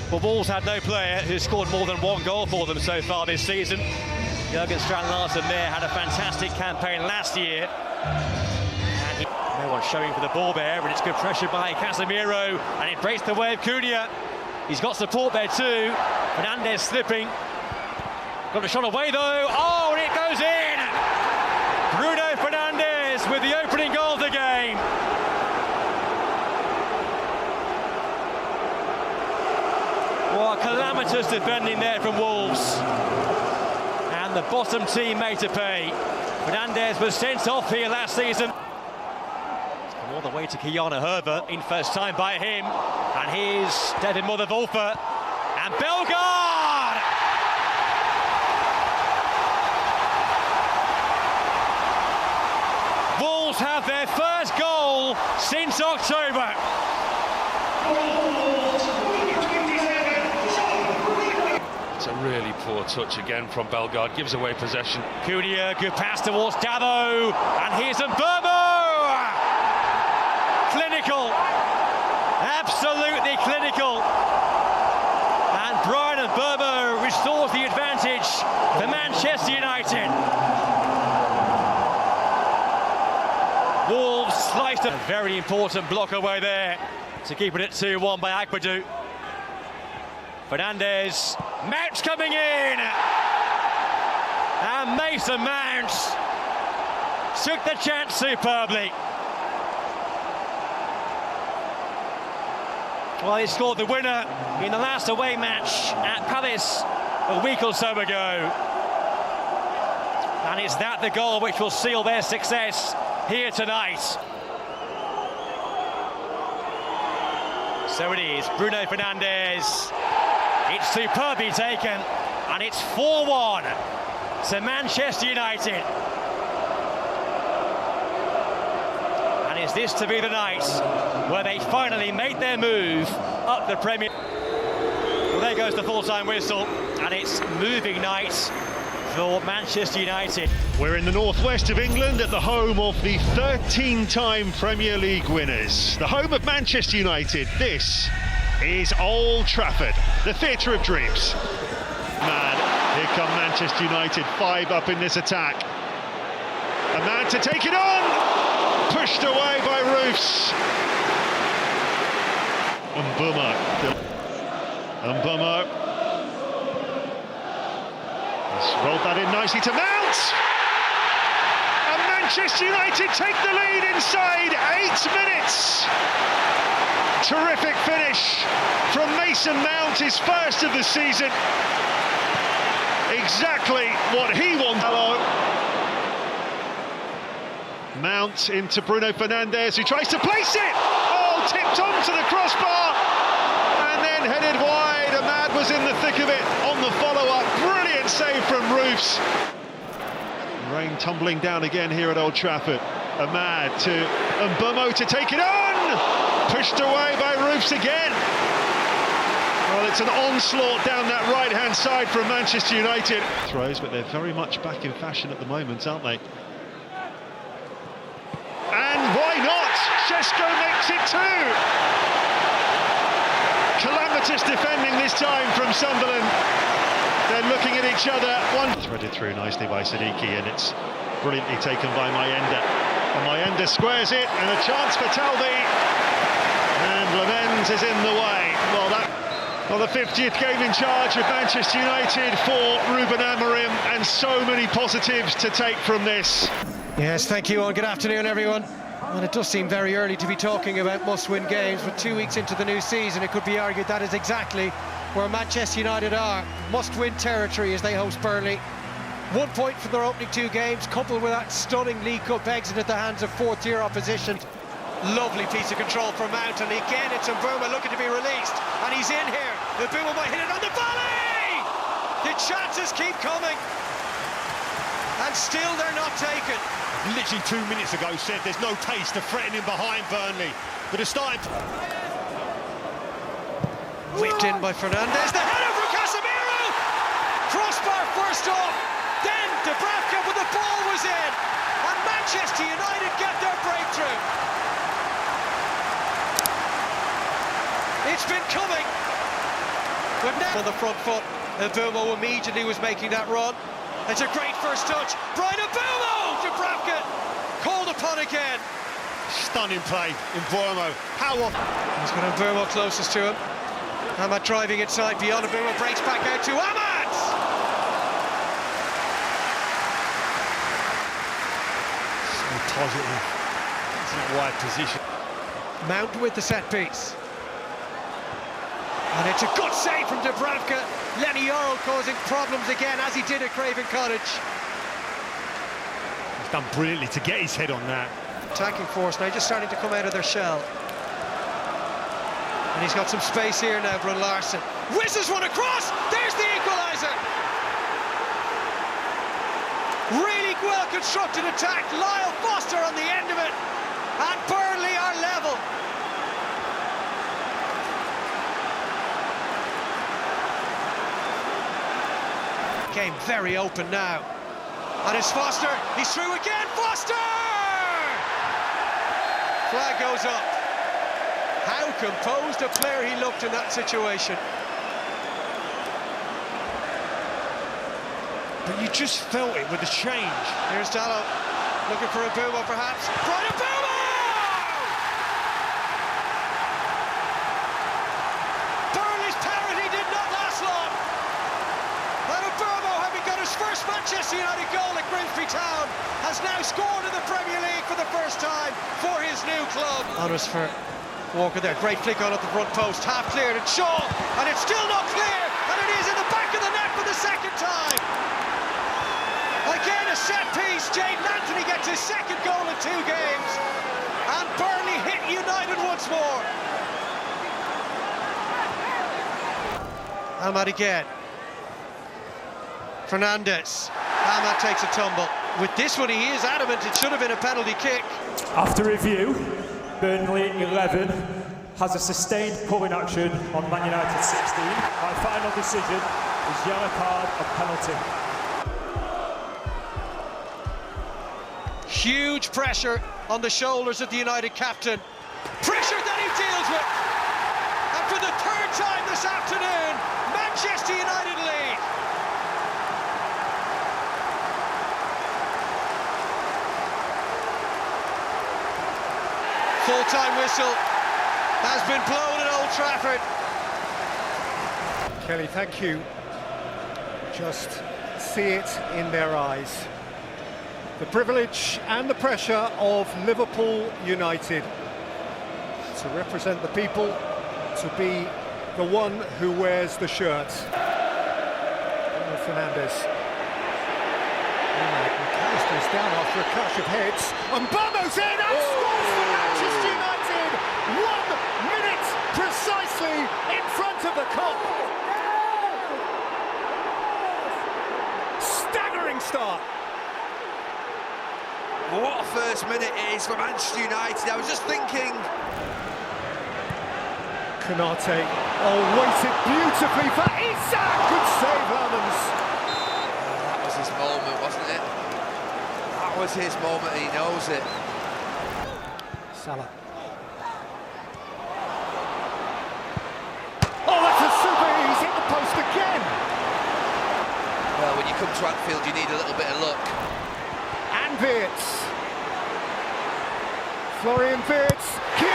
But Wolves had no player who scored more than one goal for them so far this season. Jurgen Strand-Larsen there had a fantastic campaign last year. And no one showing for the ball there, and it's good pressure by Casemiro, and it breaks the way of Cunha. He's got support there too. Fernandes slipping. Got a shot away though. Oh, and it goes in! Bruno Fernandes with the opening goal of the game. Well, calamitous defending there from Wolves. And the bottom team made to pay. Fernandes was sent off here last season. All the way to Kiana Herver, in first time by him. And here's Devin Mother-Wolfer. And Bellegarde! Wolves have their first goal since October. It's a really poor touch again from Bellegarde, gives away possession. Cunha, good pass towards Davo, and here's Mbeumo! Clinical, absolutely clinical. And Brian Mbeumo restores the advantage for Manchester United. Wolves sliced a very important block away there to keep it at 2-1 by Agbadou. Fernandes, Mount's coming in, and Mason Mount took the chance superbly. Well, he scored the winner in the last away match at Palace a week or so ago. And is that the goal which will seal their success here tonight? So it is, Bruno Fernandes. It's superbly taken, and it's 4-1 to Manchester United. And is this to be the night where they finally make their move up the Premier? Well, there goes the full-time whistle, and it's moving night for Manchester United. We're in the northwest of England at the home of the 13-time Premier League winners, the home of Manchester United. This is Old Trafford, the theatre of dreams. Man, here come Manchester United, 5 up in this attack. A man to take it on, pushed away by Roofs. Mbeumo. He's rolled that in nicely to Mount. And Manchester United take the lead inside 8 minutes. Terrific finish from Mason Mount, his first of the season. Exactly what he wanted. Mount into Bruno Fernandes, who tries to place it. Oh, tipped onto the crossbar and then headed wide. Ahmad was in the thick of it on the follow-up. Brilliant save from Roofs. Rain tumbling down again here at Old Trafford. Ahmad to Mbeumo to take it on. Pushed away by Roofs again. Well, it's an onslaught down that right-hand side from Manchester United. Throws, but they're very much back in fashion at the moment, aren't they? And why not? Šeško makes it 2. Calamitous defending this time from Sunderland. They're looking at each other. Threaded through nicely by Siddiqui, and it's brilliantly taken by Mayenda. And Mayenda squares it, and a chance for Talbi. And Lemens is in the way. Well, the 50th game in charge of Manchester United for Ruben Amorim, and so many positives to take from this. Yes, thank you, and good afternoon, everyone. Well, it does seem very early to be talking about must-win games, but 2 weeks into the new season, it could be argued that is exactly where Manchester United are. Must-win territory as they host Burnley. 1 point for their opening 2 games, coupled with that stunning League Cup exit at the hands of fourth-tier opposition. Lovely piece of control from Mount, and again it's Mbeumo looking to be released, and he's in here. Mbeumo might hit it on the volley! The chances keep coming, and still they're not taken. Literally 2 minutes ago said there's no taste of threatening behind Burnley, but it's starting to... Whipped in by Fernandes, the header from Casemiro! Crossbar first off, then Dubravka, but the ball was in, and Manchester United get their breakthrough. It's been coming, But now on the front foot, Mbeumo immediately was making that run. It's a great first touch. Brian Mbeumo! Dubravka called upon again. Stunning play in Bruno. How often? He's got Mbeumo closest to him. Ahmad driving inside beyond Mbeumo, breaks back out to Ahmad! So positive. It's in a wide position. Mount with the set piece. And it's a good save from Dubravka. Lenny Earl causing problems again, as he did at Craven Cottage. He's done brilliantly to get his head on that. Attacking force now just starting to come out of their shell. And he's got some space here now, Brun Larsen. Whistles one across, there's the equaliser! Really well constructed attack, Lyle Foster on the end of it. And Burnley are level. Game very open now. And it's Foster, he's through again, Foster! Flag goes up. How composed a player he looked in that situation. But you just felt it with the change. Here's Dallo, looking for Mbeumo perhaps. Brian Mbeumo! Burnley's parity did not last long. And Mbeumo, having got his first Manchester United goal at Grimsby Town, has now scored in the Premier League for the first time for his new club. Honors for Walker there, great flick on at the front post, half cleared, and Shaw, and it's still not clear, and it is in the back of the net for the second time. Again a set piece, Jane Anthony gets his second goal in 2 games, and Burnley hit United once more. Ahmad again. Fernandes. Ahmad takes a tumble. With this one he is adamant it should have been a penalty kick. After review, Burnley 11 has a sustained pulling action on Man United 16. My final decision is yellow card and penalty. Huge pressure on the shoulders of the United captain. Pressure that he deals with. And for the 3rd time this afternoon, Manchester United lead. Full-time whistle has been blown at Old Trafford. Kelly, thank you. Just see it in their eyes. The privilege and the pressure of Liverpool United to represent the people, to be the one who wears the shirt. Fernandes. McAllister's down after a clash of heads. And Bono's in and scores for Manchester United! 1 minute precisely in front of the Kop. Staggering start. What a first minute it is for Manchester United. I was just thinking. Konate, waited beautifully for Isak. Good save, Lamans. That was his moment, wasn't it? That was his moment, he knows it. Salah. Oh, that's a super, he's hit the post again. Well, when you come to Anfield, you need a little bit of luck. And Wirtz. Florian Wirtz. Feel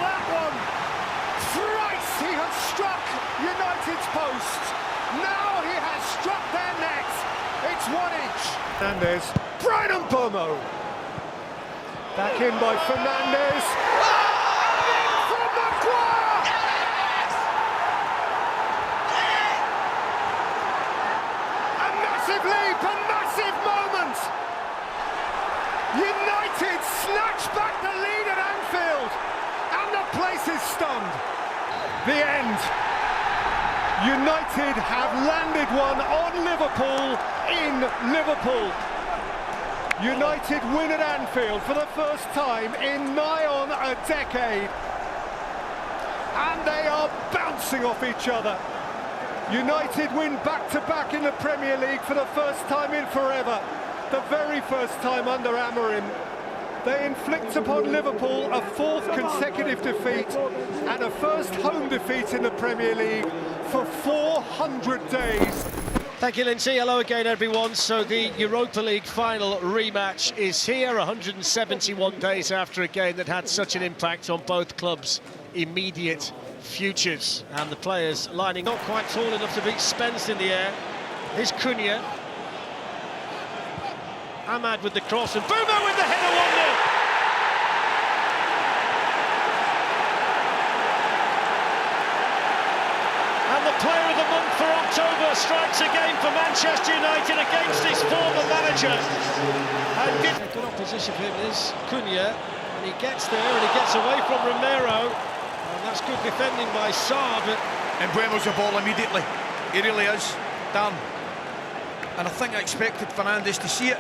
that one. Thrice he has struck United's post. Now he has struck their net. It's 1 each. Fernandes. Brian Mbeumo. Back in by Fernandes. United snatch back the lead at Anfield, and the place is stunned. The end. United have landed one on Liverpool in Liverpool. United win at Anfield for the first time in nigh on a decade. And they are bouncing off each other. United win back-to-back in the Premier League for the first time in forever. the very first time under Amorim, they inflict upon Liverpool a fourth consecutive defeat and a first home defeat in the Premier League for 400 days. Thank you, Lindsay. Hello again, everyone. So the Europa League final rematch is here 171 days after a game that had such an impact on both clubs' immediate futures. And the players lining not quite tall enough to beat Spence in the air. Here's Cunha. Ahmad with the cross and Bruno with the header 1-0. And the player of the month for October strikes again for Manchester United against his former manager. And good opposition for him is Cunha, and he gets there and he gets away from Romero, and that's good defending by Sarr. But and Bueno's the ball immediately. He really is, Dan. And I think I expected Fernandes to see it.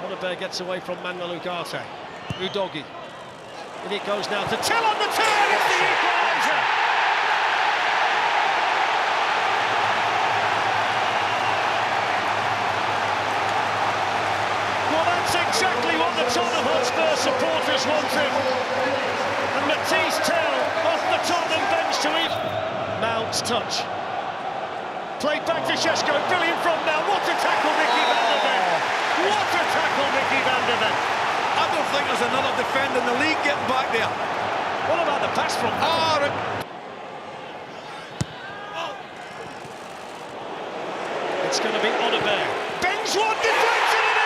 Oliver gets away from Manuel Ugarte. Udogi. And it goes now to Till on the turn. It's the equaliser. Well, that's exactly what the Tottenham Hotspur supporters wanted. And Matisse Till off the Tottenham bench to eat. Mount's touch. Played back to Šeško. Brilliant from now. What a tackle, Mickey van der Ven. What a tackle, Mickey van der Ven. I don't think there's another defender in the league getting back there. What about the pass from... It's going to be Oliver. Bends one, deflects it in!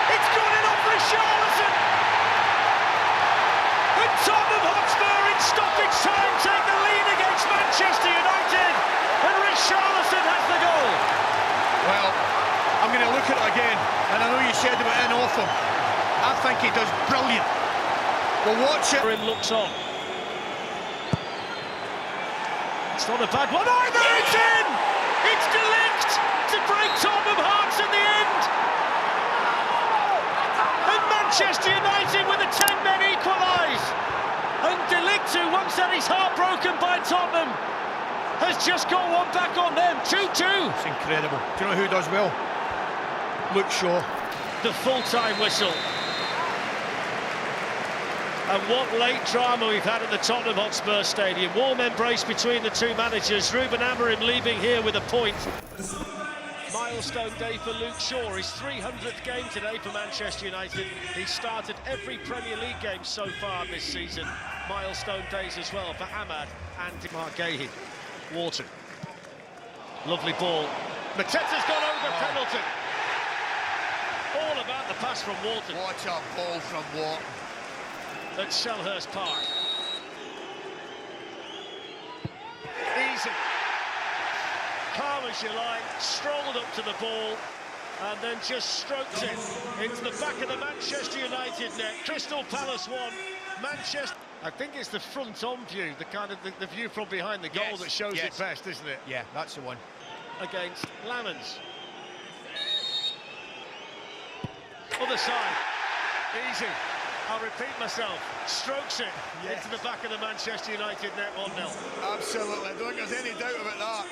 It's gone in off Richarlison! And Tottenham Hotspur in stoppage time take the lead against Manchester United. And Richarlison has the goal. Well, I'm going to look at it again, and I know you said about in off him. I think he does brilliant. We'll watch it. Looks on. It's not a bad one either. It's in. It's De Ligt to break Tottenham hearts in the end. And Manchester United with the 10 men equalise. And De Ligt, who once had his heart broken by Tottenham, has just got one back on them. 2-2. It's incredible. Do you know who does well? Luke Shaw. The full-time whistle. And what late drama we've had at the Tottenham Hotspur Stadium. Warm embrace between the two managers. Ruben Amorim leaving here with a point. Milestone day for Luke Shaw. His 300th game today for Manchester United. He started every Premier League game so far this season. Milestone days as well for Ahmad and Marguerite. Wharton. Lovely ball. Mateta's gone over penalty. All about the pass from Wharton. Watch a ball from Wharton. At Selhurst Park. Easy. Calm as you like, strolled up to the ball and then just stroked it into the back of the Manchester United net. Crystal Palace won. Manchester... I think it's the front-on view, the kind of the view from behind the goal that shows it best, isn't it? Yeah, that's the one. Against Lamens. Other side. Easy. I'll repeat myself. Strokes it into the back of the Manchester United net 1-0. Absolutely. I don't think there's any doubt about that.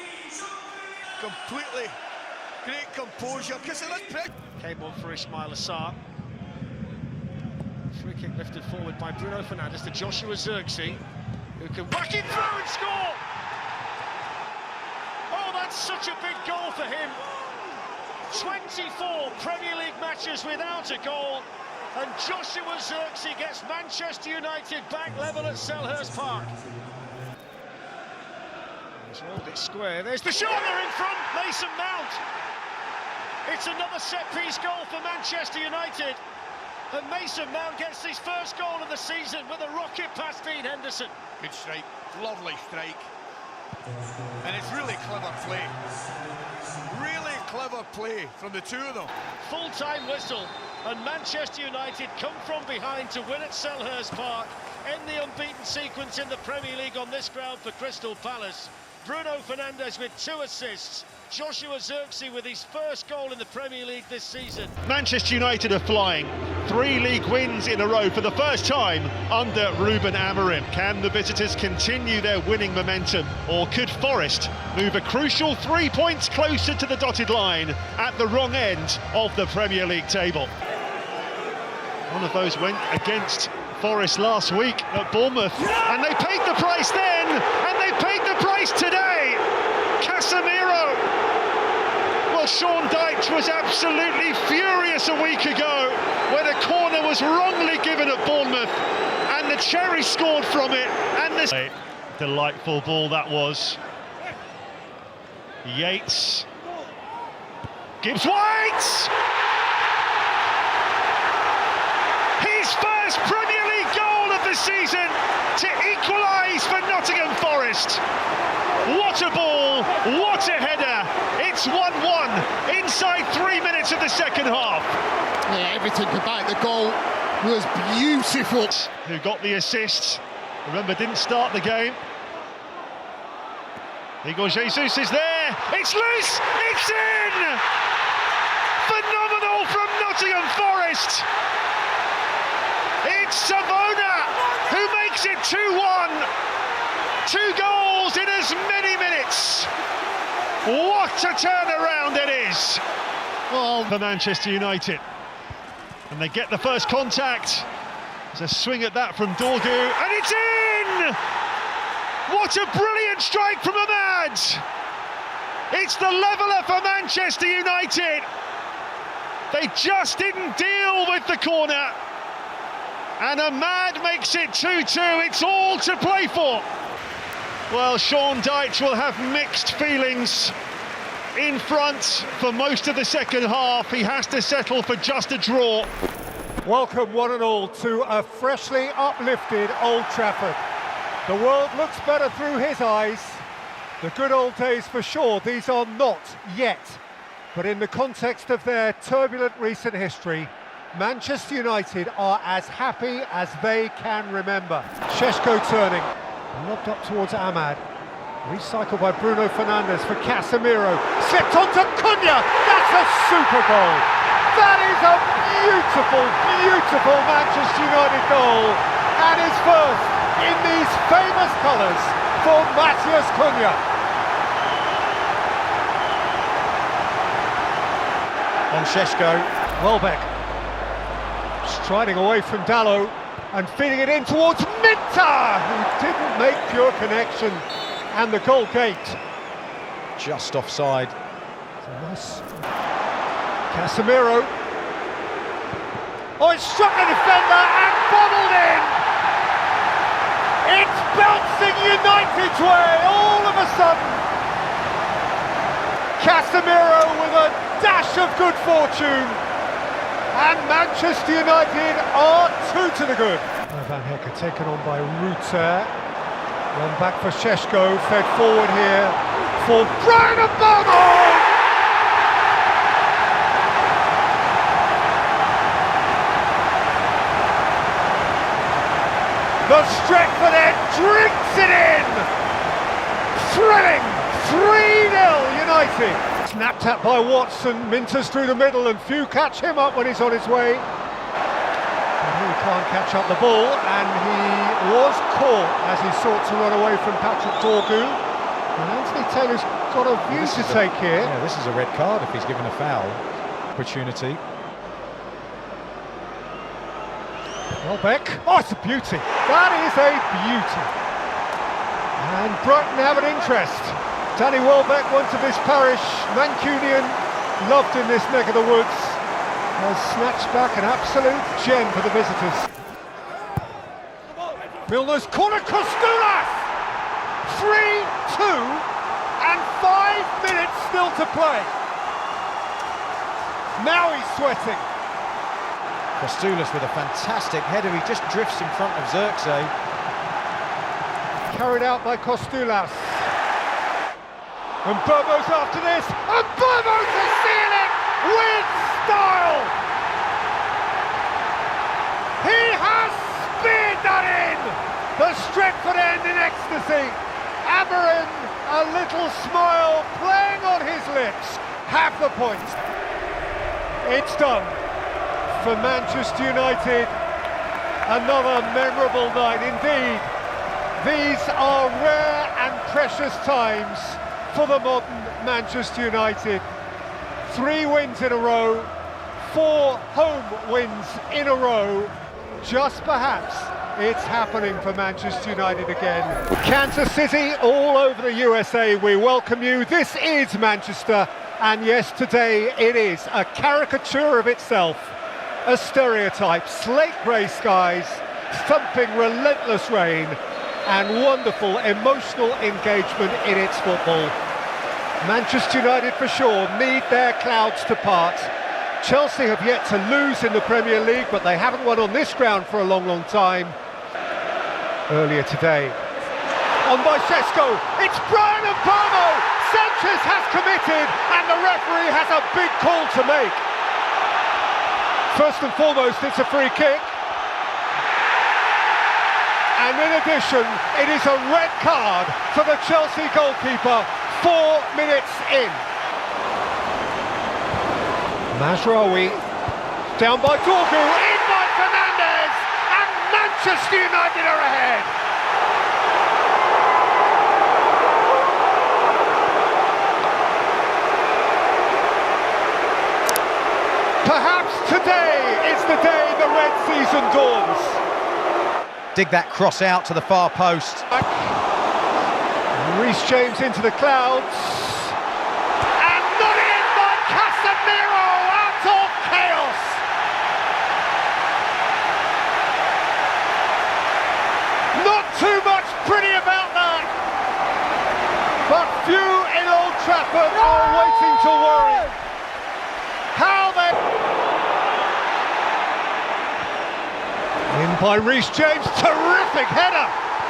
Completely. Great composure. Came on for Ismail Assar. Free kick lifted forward by Bruno Fernandes to Joshua Zirkzee, who can whack it through and score! Oh, that's such a big goal for him. 24 Premier League matches without a goal, and Joshua Zirkzee gets Manchester United back level at Selhurst Park. He's rolled it square. There's the shot in front, Mason Mount. It's another set-piece goal for Manchester United. And Mason Mount gets his first goal of the season with a rocket past Dean Henderson. Good strike, lovely strike. And it's really clever play. Really clever play from the two of them. Full-time whistle, and Manchester United come from behind to win at Selhurst Park, end the unbeaten sequence in the Premier League on this ground for Crystal Palace. Bruno Fernandes with 2 assists. Joshua Zirkzee with his first goal in the Premier League this season. Manchester United are flying. 3 league wins in a row for the first time under Ruben Amorim. Can the visitors continue their winning momentum, or could Forest move a crucial 3 points closer to the dotted line at the wrong end of the Premier League table? One of those went against Forest last week at Bournemouth, and they paid the price then, and they paid the price today. Casemiro. Well, Sean Dyche was absolutely furious a week ago when a corner was wrongly given at Bournemouth, and the Cherry scored from it, and this delightful ball that was. Yates. Gibbs White! His first Premier League goal of the season to equalise for Nottingham Forest. What a ball, what a header. It's 1-1 inside 3 minutes of the second half. Yeah, everything about the goal was beautiful. Who got the assist, remember, didn't start the game. Igor Jesus is there, it's loose, it's in! Phenomenal from Nottingham Forest. It's Savona who makes it 2-1. 2 goals in as many minutes. What a turnaround it is for Manchester United. And they get the first contact. There's a swing at that from Dorgu, and it's in! What a brilliant strike from Ahmad! It's the leveller for Manchester United. They just didn't deal with the corner. And Ahmad makes it 2-2. It's all to play for. Well, Sean Dyche will have mixed feelings in front for most of the second half. He has to settle for just a draw. Welcome one and all to a freshly uplifted Old Trafford. The world looks better through his eyes. The good old days for sure, these are not yet. But in the context of their turbulent recent history, Manchester United are as happy as they can remember. Šeško turning, lobbed up towards Ahmad. Recycled by Bruno Fernandes for Casemiro. Slipped onto Cunha. That's a super goal. That is a beautiful, beautiful Manchester United goal. And his first in these famous colours for Matheus Cunha. On Šeško, Welbeck. Striding away from Dalot and feeding it in towards Minter, who didn't make pure connection, and the goal gate just offside. Nice. Casemiro. Oh, it struck the defender and bobbled in. It's bouncing United's way all of a sudden. Casemiro with a dash of good fortune. And Manchester United are 2 to the good. Van Hecker taken on by Ruter. One back for Šeško, fed forward here for Brian Mbeumo! The Stretford end drinks it in! Thrilling! 3-0 United! Snapped at by Watson, Minter's through the middle, and few catch him up when he's on his way. But he can't catch up the ball, and he was caught as he sought to run away from Patrick Dorgu. And Anthony Taylor's got a view to take here. Yeah, this is a red card if he's given a foul opportunity. Welbeck, oh, it's a beauty. That is a beauty. And Brighton have an interest. Danny Welbeck, once of this parish, Mancunian, loved in this neck of the woods, has snatched back an absolute gem for the visitors. Milner's corner, Kostoulas! 3-2 and 5 minutes still to play. Now he's sweating. Kostoulas with a fantastic header, he just drifts in front of Zirkzee. Carried out by Kostoulas. And Mbeumo's after this, and Mbeumo to seal it with style! He has speared that in! The Stretford end in ecstasy. Amorim a little smile playing on his lips. Half the point. It's done for Manchester United. Another memorable night indeed. These are rare and precious times for the modern Manchester United. 3 wins in a row, 4 home wins in a row. Just perhaps it's happening for Manchester United again. Kansas City, all over the USA, we welcome you. This is Manchester, and yes, today it is a caricature of itself. A stereotype, slate grey skies, thumping relentless rain, and wonderful emotional engagement in its football. Manchester United for sure need their clouds to part. Chelsea have yet to lose in the Premier League, but they haven't won on this ground for a long, long time. Earlier today, on by Sesko, it's Brian and Bruno! Sanchez has committed, and the referee has a big call to make. First and foremost, it's a free kick. And in addition, it is a red card for the Chelsea goalkeeper 4 minutes in. Mazraoui, down by Dorgu, in by Fernandes, and Manchester United are ahead. Perhaps today is the day the red season dawns. Dig that cross out to the far post. Reece James into the clouds. And not in by Casemiro out of chaos. Not too much pretty about that. But few in Old Trafford are waiting to worry. How they... In by Reece James, terrific header,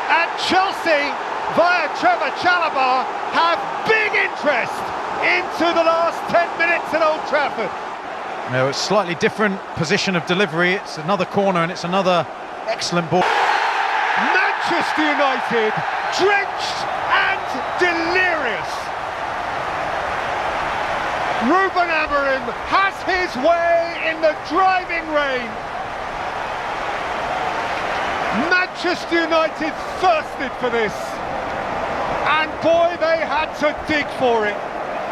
and Chelsea via Trevor Chalobah have big interest into the last 10 minutes at Old Trafford. No, it's slightly different position of delivery. It's another corner and it's another excellent ball. Manchester United drenched and delirious. Ruben Amorim has his way in the driving rain. Manchester United thirsted for this, and boy, they had to dig for it.